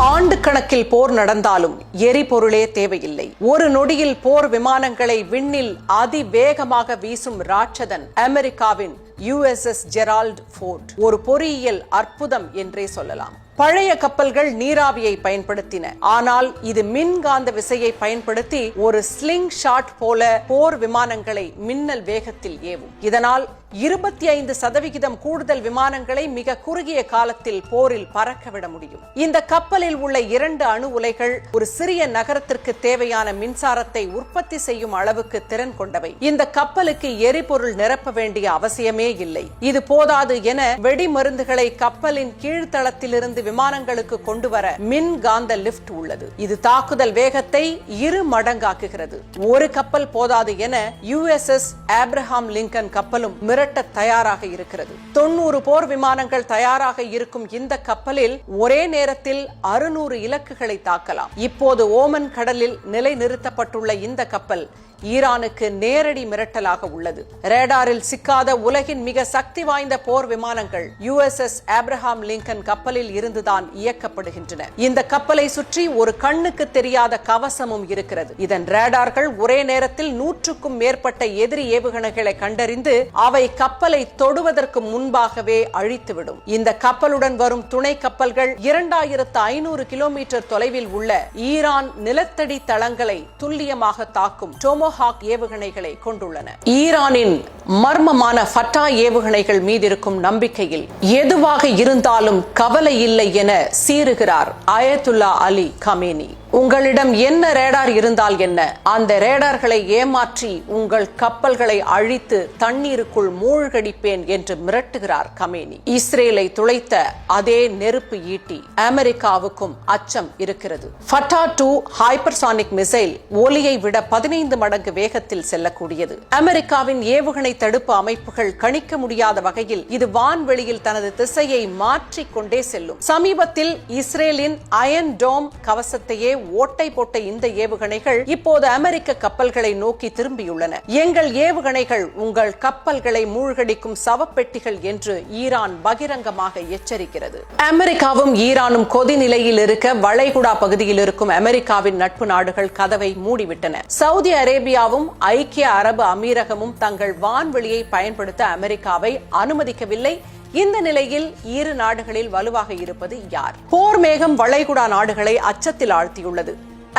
ஆண்டு கணக்கில் போர் நடந்தாலும் எரிபொருளே தேவையில்லை. ஒரு நொடியில் போர் விமானங்களை விண்ணில் அதிவேகமாக வீசும் ராட்சதன் அமெரிக்காவின் USS ஜெரால்ட் ஃபோர்ட் ஒரு பொறியியல் அற்புதம் என்றே சொல்லலாம். பழைய கப்பல்கள் நீராவியை பயன்படுத்தின. ஆனால் இது மின்காந்த விசையை பயன்படுத்தி ஒரு ஸ்லிங் ஷாட் போல போர் விமானங்களை மின்னல் வேகத்தில் ஏவும். இதனால் 25% கூடுதல் விமானங்களை மிக குறுகிய காலத்தில் போரில் பறக்கவிட முடியும். இந்த கப்பலில் உள்ள 2 அணு உலைகள் ஒரு சிறிய நகரத்திற்கு தேவையான மின்சாரத்தை உற்பத்தி செய்யும் அளவுக்கு திறன் கொண்டவை. இந்த கப்பலுக்கு எரிபொருள் நிரப்ப வேண்டிய அவசியமே இல்லை. இது போதாது என வெடிமருந்துகளை கப்பலின் கீழ்த்தளத்திலிருந்து விமானங்களுக்கு கொண்டு வர மின்காந்த லிப்ட் உள்ளது. இது தாக்குதல் வேகத்தை 2 மடங்காக்குகிறது. ஒரு கப்பல் போதாது என USS ஆப்ரஹாம் லிங்கன் கப்பலும் மிரட்ட தயாராக இருக்கிறது. 90 போர் விமானங்கள் தயாராக இருக்கும் இந்த கப்பலில் ஒரே நேரத்தில் 600 இலக்குகளை தாக்கலாம். இப்போது ஓமன் கடலில் நிலைநிறுத்தப்பட்டுள்ள இந்த கப்பல் ஈரானுக்கு நேரடி மிரட்டலாக உள்ளது. ரேடாரில் சிக்காத உலகின் மிக சக்தி வாய்ந்த போர் விமானங்கள் USS ஆப்ரஹாம் லிங்கன் கப்பலில் இருந்துதான் இயக்கப்படுகின்றன. இந்த கப்பலை சுற்றி ஒரு கண்ணுக்கு தெரியாத கவசமும் இருக்கிறது. இதன் ரேடார்கள் ஒரே நேரத்தில் 100க்கும் மேற்பட்ட எதிரி ஏவுகணைகளை கண்டறிந்து அவை கப்பலை தொடுவதற்கு முன்பாகவே அழித்துவிடும். இந்த கப்பலுடன் வரும் துணை கப்பல்கள் 2500 கிலோமீட்டர் தொலைவில் உள்ள ஈரான் நிலத்தடி தளங்களை துல்லியமாக தாக்கும் டோமோஹாக் ஏவுகணைகளை கொண்டுள்ளன. ஈரானின் மர்மமான ஃபட்டா ஏவுகணைகள் மீது இருக்கும் நம்பிக்கையில் எதுவாக இருந்தாலும் கவலை இல்லை என சீறுகிறார் அயத்துல்லா அலி கமேனி. உங்களிடம் என்ன ரேடார் இருந்தால் என்ன, அந்த ரேடார்களை ஏமாற்றி உங்கள் கப்பல்களை அழித்து தண்ணீருக்குள் மூழ்கடிப்பேன் என்று மிரட்டுகிறார் கமேனி. இஸ்ரேலை துளைத்த அதே நெருப்பு ஈட்டி அமெரிக்காவுக்கும் அச்சம் இருக்கிறது. ஃபட்டா 2 ஹைப்பர்சானிக் மிசைல் ஒலியை விட 15 மடங்கு வேகத்தில் செல்லக்கூடியது. அமெரிக்காவின் ஏவுகணை தடுப்பு அமைப்புகள் கணிக்க முடியாத வகையில் இது வான்வெளியில் தனது திசையை மாற்றிக்கொண்டே செல்லும். சமீபத்தில் இஸ்ரேலின் அயன் டோம் கவசத்தையே ஓட்டை போட்ட இந்த ஏவுகணைகள் இப்போது அமெரிக்க கப்பல்களை நோக்கி திரும்பியுள்ளன. எங்கள் ஏவுகணைகள் உங்கள் கப்பல்களை மூழ்கடிக்கும் சவப்பெட்டிகள் என்று ஈரான் பகிரங்கமாக எச்சரிக்கிறது. அமெரிக்காவும் ஈரானும் கொதி நிலையில் இருக்க வளைகுடா பகுதியில் இருக்கும் அமெரிக்காவின் நட்பு நாடுகள் கதவை மூடிவிட்டன. சவுதி அரேபியாவும் ஐக்கிய அரபு அமீரகமும் தங்கள் வான்வெளியை பயன்படுத்த அமெரிக்காவை அனுமதிக்கவில்லை. இந்த நிலையில் 2 நாடுகளில் வலுவாக இருப்பது யார்? போர் மேகம் வளைகுடா நாடுகளை அச்சத்தில் ஆழ்த்தியுள்ளது.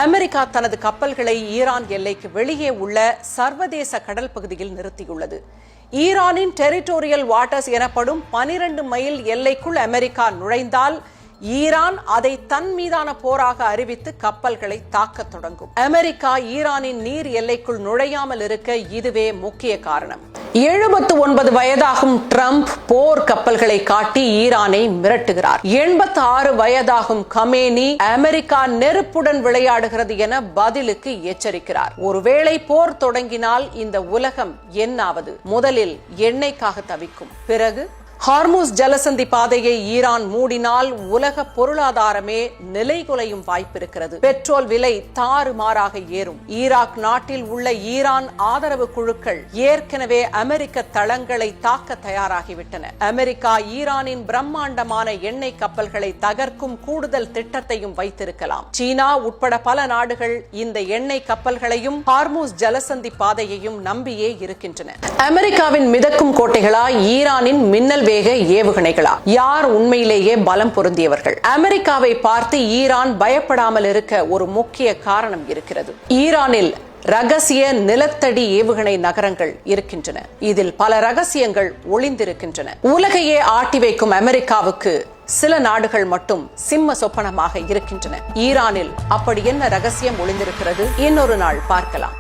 அமெரிக்கா தனது கப்பல்களை ஈரான் எல்லைக்கு வெளியே உள்ள சர்வதேச கடல் பகுதியில் நிறுத்தியுள்ளது. ஈரானின் டெரிட்டோரியல் வாட்டர்ஸ் எனப்படும் 12 மைல் எல்லைக்குள் அமெரிக்கா நுழைந்தால் ஈரான் அதை தன் மீதான போராக அறிவித்து கப்பல்களை தாக்க தொடங்கும். அமெரிக்கா ஈரானின் நீர் எல்லைக்குள் நுழையாமல் இருக்க இதுவே முக்கிய காரணம். 79 வயதாகும் ட்ரம்ப் போர் கப்பல்களை காட்டி ஈரானை மிரட்டுகிறார். 86 வயதாகும் கமேனி அமெரிக்கா நெருப்புடன் விளையாடுகிறது என பதிலுக்கு எச்சரிக்கிறார். ஒருவேளை போர் தொடங்கினால் இந்த உலகம் என்னாவது? முதலில் எண்ணெய்க்காக தவிக்கும். பிறகு ஹார்முஸ் ஜலசந்தி பாதையை ஈரான் மூடினால் உலக பொருளாதாரமே நிலைகுலையும் வாய்ப்பிருக்கிறது. பெட்ரோல் விலை தாறுமாறாக ஏறும். ஈராக் நாட்டில் உள்ள ஈரான் ஆதரவு குழுக்கள் ஏற்கனவே அமெரிக்க தளங்களை தாக்க தயாராகிவிட்டன. அமெரிக்கா ஈரானின் பிரம்மாண்டமான எண்ணெய் கப்பல்களை தகர்க்கும் கூடுதல் திட்டத்தையும் வைத்திருக்கலாம். சீனா உட்பட பல நாடுகள் இந்த எண்ணெய் கப்பல்களையும் ஹார்முஸ் ஜலசந்தி பாதையையும் நம்பியே இருக்கின்றன. அமெரிக்காவின் மிதக்கும் கோட்டைகளா ஈரானின் மின்னல் வேக ஏவுகணைகளா? யார் உண்மையிலேயே பலம் பொருந்தியவர்கள்? அமெரிக்காவை பார்த்து ஈரான் பயப்படாமல் இருக்க ஒரு முக்கிய காரணம் இருக்கிறது. ஈரானில் ரகசிய நிலத்தடி ஏவுகணை நகரங்கள் இருக்கின்றன. இதில் பல ரகசியங்கள் ஒளிந்திருக்கின்றன. உலகையே ஆட்டி வைக்கும் அமெரிக்காவுக்கு சில நாடுகள் மட்டும் சிம்ம சொப்பனமாக இருக்கின்றன. ஈரானில் அப்படி என்ன ரகசியம் ஒளிந்திருக்கிறது? இன்னொரு நாள் பார்க்கலாம்.